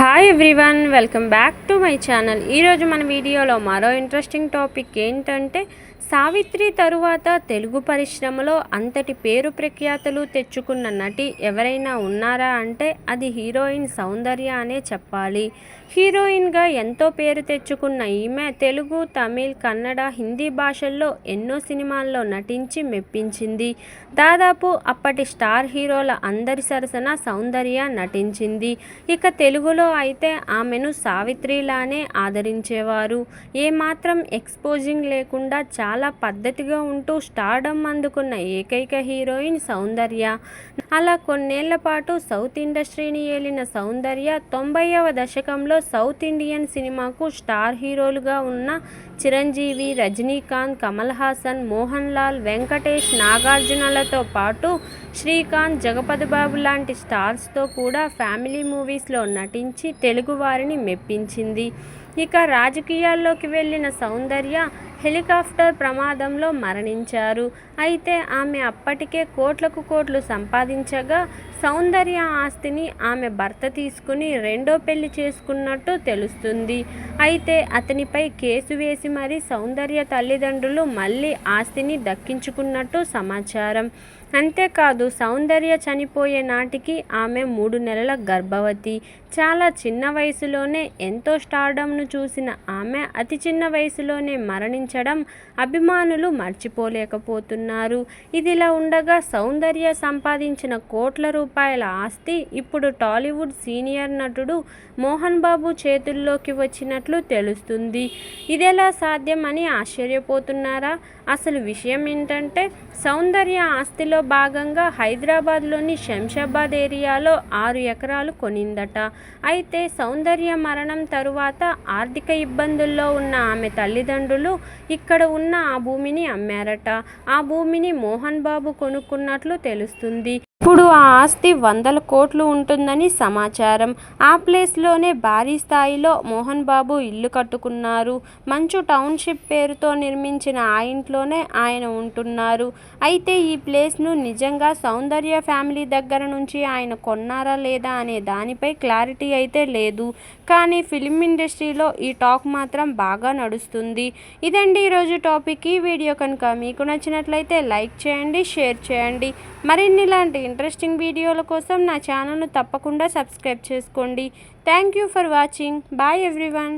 Hi everyone, welcome back to my channel. ఈరోజు మన వీడియోలో మరో ఇంట్రెస్టింగ్ టాపిక్ ఏంటంటే, సావిత్రి తరువాత తెలుగు పరిశ్రమలో అంతటి పేరు ప్రఖ్యాతలు తెచ్చుకున్న నటి ఎవరైనా ఉన్నారా అంటే అది హీరోయిన్ సౌందర్య అనే చెప్పాలి. హీరోయిన్గా ఎంతో పేరు తెచ్చుకున్న ఈమె తెలుగు, తమిళ్, కన్నడ, హిందీ భాషల్లో ఎన్నో సినిమాల్లో నటించి మెప్పించింది. దాదాపు అప్పటి స్టార్ హీరోల అందరి సరసన సౌందర్య నటించింది. ఇక తెలుగులో అయితే ఆమెను సావిత్రిలానే ఆదరించేవారు. ఏమాత్రం ఎక్స్పోజింగ్ లేకుండా చాలా పద్ధతిగా ఉంటూ స్టార్డమ్ అందుకున్న ఏకైక హీరోయిన్ సౌందర్య. అలా కొన్నేళ్ల పాటు సౌత్ ఇండస్ట్రీని ఏలిన సౌందర్య 90వ దశకంలో సౌత్ ఇండియన్ సినిమాకు స్టార్ హీరోలుగా ఉన్న చిరంజీవి, రజనీకాంత్, కమల్ హాసన్, మోహన్ లాల్, వెంకటేష్, నాగార్జునలతో పాటు శ్రీకాంత్, జగపతి బాబు లాంటి స్టార్స్తో కూడా ఫ్యామిలీ మూవీస్లో నటించి తెలుగువారిని మెప్పించింది. ఇక రాజకీయాల్లోకి వెళ్ళిన సౌందర్య హెలికాప్టర్ ప్రమాదంలో మరణించారు. అయితే ఆమె అప్పటికే కోట్లకు కోట్లు సంపాదించగా సౌందర్య ఆస్తిని ఆమె భర్త తీసుకుని రెండో పెళ్లి చేసుకున్నట్టు తెలుస్తుంది. అయితే అతనిపై కేసు వేసి మరీ సౌందర్య తల్లిదండ్రులు మళ్ళీ ఆస్తిని దక్కించుకున్నట్టు సమాచారం. అంతేకాదు సౌందర్య చనిపోయే నాటికి ఆమె 3 నెలల గర్భవతి. చాలా చిన్న వయసులోనే ఎంతో స్టార్డమ్ను చూసిన ఆమె అతి చిన్న వయసులోనే మరణించడం అభిమానులు మర్చిపోలేకపోతున్నారు. ఇదిలా ఉండగా సౌందర్య సంపాదించిన కోట్ల రూపాయల ఆస్తి ఇప్పుడు టాలీవుడ్ సీనియర్ నటుడు మోహన్ బాబు చేతుల్లోకి వచ్చినట్లు తెలుస్తుంది. ఇదెలా సాధ్యం అని ఆశ్చర్యపోతున్నారా? అసలు విషయం ఏంటంటే, సౌందర్య ఆస్తిలో భాగంగా హైదరాబాద్లోని శంషాబాద్ ఏరియాలో 6 ఎకరాలు కొనిందట. అయితే సౌందర్య మరణం తరువాత ఆర్థిక ఇబ్బందుల్లో ఉన్న ఆమె తల్లిదండ్రులు ఇక్కడ ఉన్న ఆ భూమిని అమ్మారట. ఆ భూమిని మోహన్ బాబు కొనుక్కున్నట్లు తెలుస్తుంది. ఇప్పుడు ఆ ఆస్తి 100 కోట్లు ఉంటుందని సమాచారం. ఆ ప్లేస్లోనే భారీ స్థాయిలో మోహన్ బాబు ఇల్లు కట్టుకున్నారు. మంచు టౌన్షిప్ పేరుతో నిర్మించిన ఆ ఇంట్లోనే ఆయన ఉంటున్నారు. అయితే ఈ ప్లేస్ను నిజంగా సౌందర్య ఫ్యామిలీ దగ్గర నుంచి ఆయన కొన్నారా లేదా అనే దానిపై క్లారిటీ అయితే లేదు. కానీ ఫిలిం ఇండస్ట్రీలో ఈ టాక్ మాత్రం బాగా నడుస్తుంది. ఇదండి ఈరోజు టాపిక్. ఈ వీడియో కనుక మీకు నచ్చినట్లయితే లైక్ చేయండి, షేర్ చేయండి. మరిన్ని ఇలాంటి ఇంట్రెస్టింగ్ వీడియోల కోసం నా ఛానల్ను తప్పకుండా సబ్స్క్రైబ్ చేసుకోండి. Thank you for watching. Bye everyone.